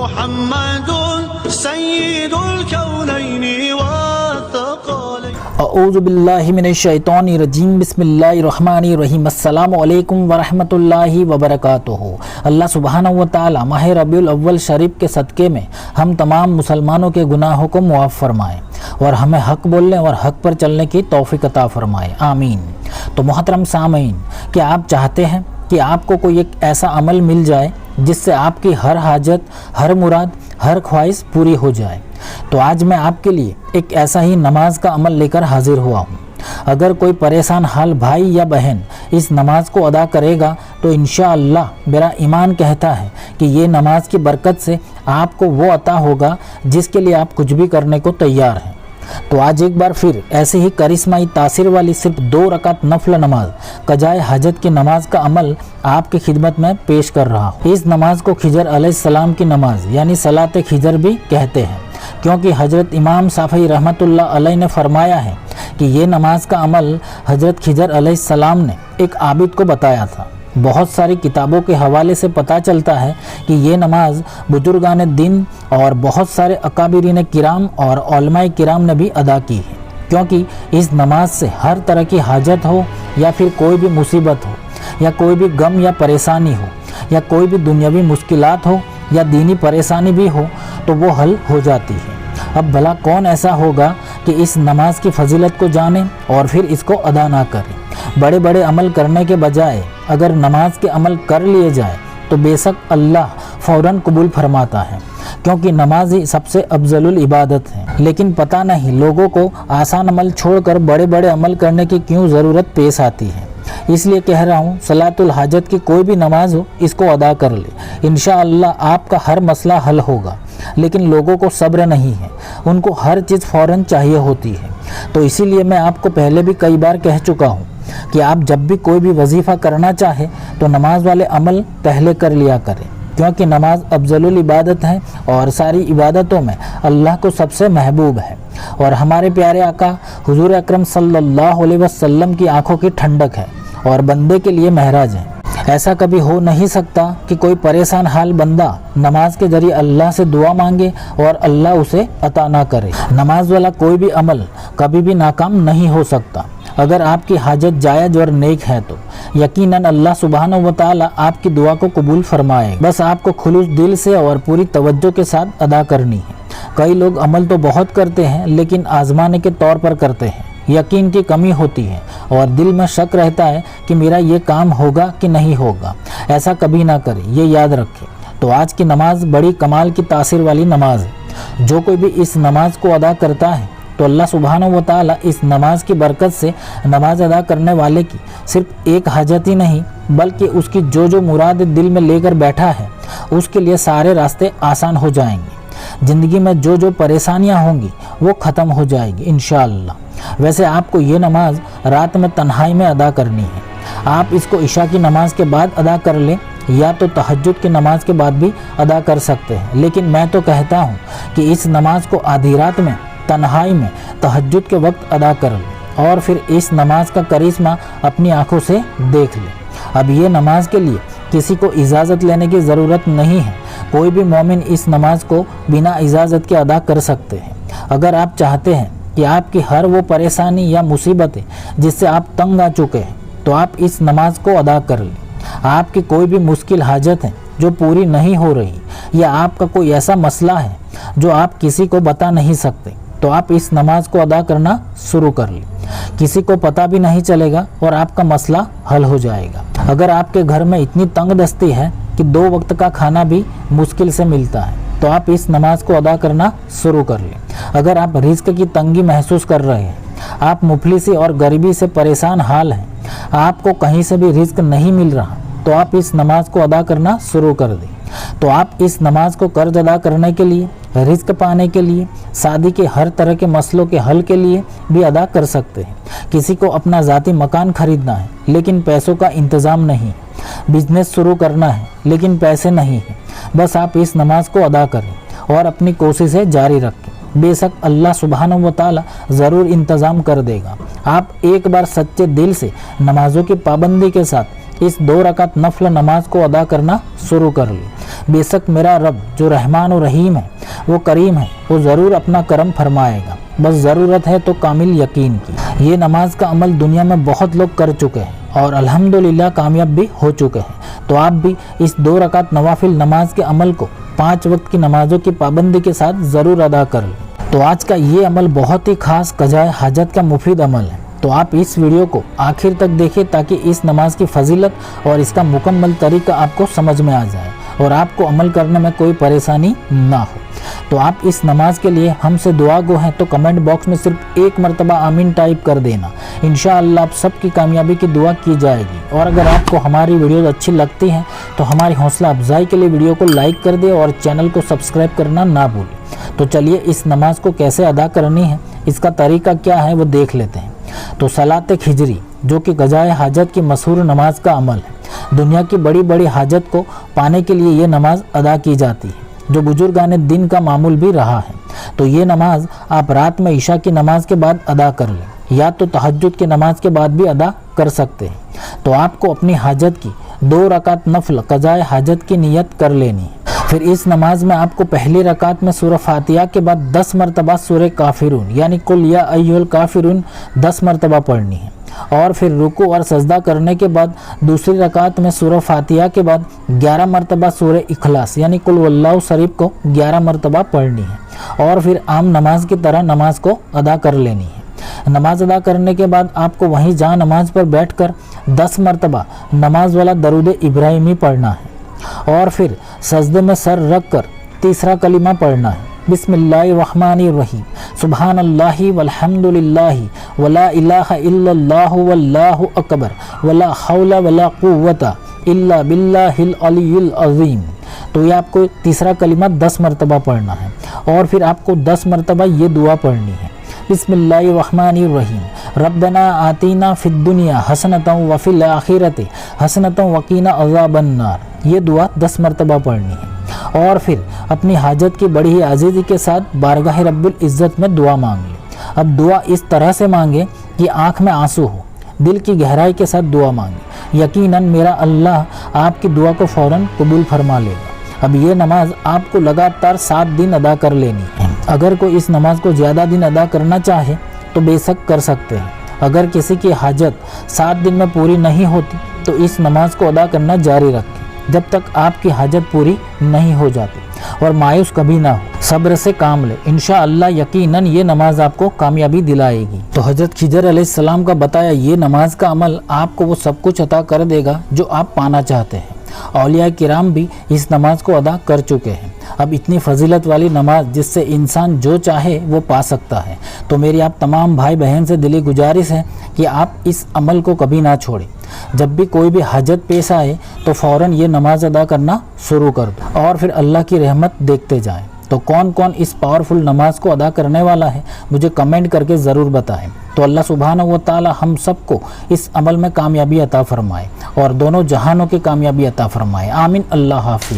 محمد سید الکونین والثقلین۔ اعوذ باللہ من الشیطان الرجیم، بسم اللہ الرحمن الرحیم۔ السلام علیکم ورحمۃ اللہ وبرکاتہ۔ اللہ سبحانہ و تعالی ماہ ربیع الاول شریف کے صدقے میں ہم تمام مسلمانوں کے گناہوں کو معاف فرمائے اور ہمیں حق بولنے اور حق پر چلنے کی توفیق عطا فرمائے، آمین۔ تو محترم سامعین، کیا آپ چاہتے ہیں کہ آپ کو کوئی ایک ایسا عمل مل جائے جس سے آپ کی ہر حاجت، ہر مراد، ہر خواہش پوری ہو جائے؟ تو آج میں آپ کے لیے ایک ایسا ہی نماز کا عمل لے کر حاضر ہوا ہوں۔ اگر کوئی پریشان حال بھائی یا بہن اس نماز کو ادا کرے گا تو انشاءاللہ میرا ایمان کہتا ہے کہ یہ نماز کی برکت سے آپ کو وہ عطا ہوگا جس کے لیے آپ کچھ بھی کرنے کو تیار ہیں۔ تو آج ایک بار پھر ایسے ہی کرشمائی تاثیر والی صرف 2 رکعت نفل نماز قضائے حاجت کی نماز کا عمل آپ کی خدمت میں پیش کر رہا ہوں۔ اس نماز کو خضر علیہ السلام کی نماز یعنی صلاۃ خضر بھی کہتے ہیں، کیونکہ حضرت امام شافعی رحمۃ اللہ علیہ نے فرمایا ہے کہ یہ نماز کا عمل حضرت خضر علیہ السلام نے ایک عابد کو بتایا تھا۔ بہت ساری کتابوں کے حوالے سے پتہ چلتا ہے کہ یہ نماز بزرگان دین اور بہت سارے اکابرین کرام اور علماء کرام نے بھی ادا کی ہے، کیونکہ اس نماز سے ہر طرح کی حاجت ہو یا پھر کوئی بھی مصیبت ہو یا کوئی بھی غم یا پریشانی ہو یا کوئی بھی دنیاوی مشکلات ہو یا دینی پریشانی بھی ہو تو وہ حل ہو جاتی ہے۔ اب بھلا کون ایسا ہوگا کہ اس نماز کی فضیلت کو جانے اور پھر اس کو ادا نہ کرے؟ بڑے بڑے عمل کرنے کے بجائے اگر نماز کے عمل کر لیے جائے تو بے شک اللہ فوراً قبول فرماتا ہے، کیونکہ نماز ہی سب سے افضل العبادت ہے۔ لیکن پتہ نہیں لوگوں کو آسان عمل چھوڑ کر بڑے بڑے عمل کرنے کی کیوں ضرورت پیش آتی ہے۔ اس لیے کہہ رہا ہوں، صلاۃ الحاجت کی کوئی بھی نماز ہو اس کو ادا کر لے، انشاءاللہ آپ کا ہر مسئلہ حل ہوگا۔ لیکن لوگوں کو صبر نہیں ہے، ان کو ہر چیز فوراً چاہیے ہوتی ہے۔ تو اسی لیے میں آپ کو پہلے بھی کئی بار کہہ چکا ہوں کہ آپ جب بھی کوئی بھی وظیفہ کرنا چاہے تو نماز والے عمل پہلے کر لیا کریں، کیونکہ نماز افضل العبادت ہے اور ساری عبادتوں میں اللہ کو سب سے محبوب ہے، اور ہمارے پیارے آقا حضور اکرم صلی اللہ علیہ وسلم کی آنکھوں کی ٹھنڈک ہے اور بندے کے لیے معراج ہے۔ ایسا کبھی ہو نہیں سکتا کہ کوئی پریشان حال بندہ نماز کے ذریعے اللہ سے دعا مانگے اور اللہ اسے عطا نہ کرے۔ نماز والا کوئی بھی عمل کبھی بھی ناکام نہیں ہو سکتا۔ اگر آپ کی حاجت جائز اور نیک ہے تو یقیناً اللہ سبحانہ و تعالی آپ کی دعا کو قبول فرمائے، بس آپ کو خلوص دل سے اور پوری توجہ کے ساتھ ادا کرنی ہے۔ کئی لوگ عمل تو بہت کرتے ہیں لیکن آزمانے کے طور پر کرتے ہیں، یقین کی کمی ہوتی ہے اور دل میں شک رہتا ہے کہ میرا یہ کام ہوگا کہ نہیں ہوگا۔ ایسا کبھی نہ کرے، یہ یاد رکھے۔ تو آج کی نماز بڑی کمال کی تاثیر والی نماز ہے۔ جو کوئی بھی اس نماز کو ادا کرتا ہے تو اللہ سبحانہ و تعالی اس نماز کی برکت سے نماز ادا کرنے والے کی صرف ایک حاجت ہی نہیں بلکہ اس کی جو مراد دل میں لے کر بیٹھا ہے اس کے لیے سارے راستے آسان ہو جائیں گے۔ زندگی میں جو پریشانیاں ہوں گی وہ ختم ہو جائے گی انشاءاللہ۔ ویسے آپ کو یہ نماز رات میں تنہائی میں ادا کرنی ہے۔ آپ اس کو عشاء کی نماز کے بعد ادا کر لیں یا تو تہجد کی نماز کے بعد بھی ادا کر سکتے ہیں، لیکن میں تو کہتا ہوں کہ اس نماز کو آدھی رات میں تنہائی میں تہجد کے وقت ادا کر لیں اور پھر اس نماز کا کرشمہ اپنی آنکھوں سے دیکھ لیں۔ اب یہ نماز کے لیے کسی کو اجازت لینے کی ضرورت نہیں ہے، کوئی بھی مومن اس نماز کو بنا اجازت کے ادا کر سکتے ہیں۔ اگر آپ چاہتے ہیں کہ آپ کی ہر وہ پریشانی یا مصیبتیں جس سے آپ تنگ آ چکے ہیں تو آپ اس نماز کو ادا کر لیں۔ آپ کی کوئی بھی مشکل حاجت ہے جو پوری نہیں ہو رہی یا آپ کا کوئی ایسا مسئلہ ہے جو آپ کسی کو بتا نہیں سکتے تو آپ اس نماز کو ادا کرنا شروع کر لیں۔ کسی کو پتہ بھی نہیں چلے گا اور آپ کا مسئلہ حل ہو جائے گا۔ اگر آپ کے گھر میں اتنی تنگ دستی ہے کہ 2 وقت کا کھانا بھی مشکل سے ملتا ہے تو آپ اس نماز کو ادا کرنا شروع کر لیں۔ اگر آپ رزق کی تنگی محسوس کر رہے ہیں، آپ مفلسی اور غریبی سے پریشان حال ہیں، آپ کو کہیں سے بھی رزق نہیں مل رہا تو آپ اس نماز کو ادا کرنا شروع کر دیں۔ تو آپ اس نماز کو قرض ادا کرنے کے لیے، رزق پانے کے لیے، شادی کے ہر طرح کے مسئلوں کے حل کے لیے بھی ادا کر سکتے ہیں۔ کسی کو اپنا ذاتی مکان خریدنا ہے لیکن پیسوں کا انتظام نہیں، بزنس شروع کرنا ہے لیکن پیسے نہیں ہیں، بس آپ اس نماز کو ادا کریں اور اپنی کوششیں جاری رکھیں۔ بے شک اللہ سبحانہ و تعالی ضرور انتظام کر دے گا۔ آپ ایک بار سچے دل سے نمازوں کی پابندی کے ساتھ اس 2 رکعت نفل نماز کو ادا کرنا شروع کر لیں۔ بے شک میرا رب جو رحمان و رحیم ہے، وہ کریم ہے، وہ ضرور اپنا کرم فرمائے گا، بس ضرورت ہے تو کامل یقین کی۔ یہ نماز کا عمل دنیا میں بہت لوگ کر چکے ہیں اور الحمدللہ کامیاب بھی ہو چکے ہیں، تو آپ بھی اس 2 رکعت نوافل نماز کے عمل کو 5 وقت کی نمازوں کی پابندی کے ساتھ ضرور ادا کر لیں۔ تو آج کا یہ عمل بہت ہی خاص قضائے حاجت کا مفید عمل ہے، تو آپ اس ویڈیو کو آخر تک دیکھیں تاکہ اس نماز کی فضیلت اور اس کا مکمل طریقہ آپ کو سمجھ میں آ جائے اور آپ کو عمل کرنے میں کوئی پریشانی نہ ہو۔ تو آپ اس نماز کے لیے ہم سے دعا گو ہیں تو کمنٹ باکس میں صرف 1 مرتبہ آمین ٹائپ کر دینا، انشاءاللہ آپ سب کی کامیابی کی دعا کی جائے گی۔ اور اگر آپ کو ہماری ویڈیوز اچھی لگتی ہیں تو ہماری حوصلہ افزائی کے لیے ویڈیو کو لائک کر دیں اور چینل کو سبسکرائب کرنا نہ بھولیں۔ تو چلیے اس نماز کو کیسے ادا کرنی ہے، اس کا طریقہ کیا ہے وہ دیکھ لیتے ہیں۔ تو صلاۃ خجری جو کہ قضائے حاجت کی مشہور نماز کا عمل ہے، دنیا کی بڑی بڑی حاجت کو پانے کے لیے یہ نماز ادا کی جاتی ہے، جو بزرگان دن کا معمول بھی رہا ہے۔ تو یہ نماز آپ رات میں عشاء کی نماز کے بعد ادا کر لیں یا تو تہجد کی نماز کے بعد بھی ادا کر سکتے ہیں۔ تو آپ کو اپنی حاجت کی 2 رکعت نفل قضائے حاجت کی نیت کر لینی ہے۔ پھر اس نماز میں آپ کو پہلی رکعت میں سورہ فاتحہ کے بعد 10 مرتبہ سورہ کافرون یعنی قل یا ایھا الکافرون 10 مرتبہ پڑھنی ہے، اور پھر رکوع اور سجدہ کرنے کے بعد دوسری رکعت میں سورہ فاتحہ کے بعد 11 مرتبہ سورہ اخلاص یعنی قل واللہ شریف کو 11 مرتبہ پڑھنی ہے، اور پھر عام نماز کی طرح نماز کو ادا کر لینی ہے۔ نماز ادا کرنے کے بعد آپ کو وہیں جہاں نماز پر بیٹھ کر 10 مرتبہ نماز والا درود ابراہیمی پڑھنا ہے، اور پھر سجدے میں سر رکھ کر تیسرا کلمہ پڑھنا ہے، بسم اللہ الرحمن الرحیم، سبحان اللہ والحمد للہ ولا الہ الا اللہ واللہ اکبر ولا حول ولا قوت الا باللہ العلی العظیم۔ تو یہ آپ کو تیسرا کلمہ 10 مرتبہ پڑھنا ہے، اور پھر آپ کو 10 مرتبہ یہ دعا پڑھنی ہے، بسم اللہ الرحمن الرحیم، ربنا آتینا فی الدنیا حسنۃ وفی الآخرۃ حسنۃ وقینا عذاب النار۔ یہ دعا 10 مرتبہ پڑھنی ہے، اور پھر اپنی حاجت کی بڑی ہی عاجزی کے ساتھ بارگاہ رب العزت میں دعا مانگ لیں۔ اب دعا اس طرح سے مانگے کہ آنکھ میں آنسو ہو، دل کی گہرائی کے ساتھ دعا مانگے، یقیناً میرا اللہ آپ کی دعا کو فوراً قبول فرما لے گا۔ اب یہ نماز آپ کو لگاتار 7 دن ادا کر لینی ہے۔ اگر کوئی اس نماز کو زیادہ دن ادا کرنا چاہے تو بے شک کر سکتے ہیں۔ اگر کسی کی حاجت 7 دن میں پوری نہیں ہوتی تو اس نماز کو ادا کرنا جاری رکھیں جب تک آپ کی حاجت پوری نہیں ہو جاتی، اور مایوس کبھی نہ ہو، صبر سے کام لے، انشاءاللہ یقیناً یہ نماز آپ کو کامیابی دلائے گی۔ تو حضرت خضر علیہ السلام کا بتایا یہ نماز کا عمل آپ کو وہ سب کچھ عطا کر دے گا جو آپ پانا چاہتے ہیں۔ اولیاء کرام بھی اس نماز کو ادا کر چکے ہیں۔ اب اتنی فضیلت والی نماز جس سے انسان جو چاہے وہ پا سکتا ہے، تو میری آپ تمام بھائی بہن سے دلی گزارش ہے کہ آپ اس عمل کو کبھی نہ چھوڑیں۔ جب بھی کوئی بھی حاجت پیش آئے تو فوراً یہ نماز ادا کرنا شروع کر دو، اور پھر اللہ کی رحمت دیکھتے جائیں۔ تو کون کون اس پاورفل نماز کو ادا کرنے والا ہے مجھے کمنٹ کر کے ضرور بتائیں۔ تو اللہ سبحانہ و تعالی ہم سب کو اس عمل میں کامیابی عطا فرمائے اور دونوں جہانوں کی کامیابی عطا فرمائے، آمین۔ اللہ حافظ۔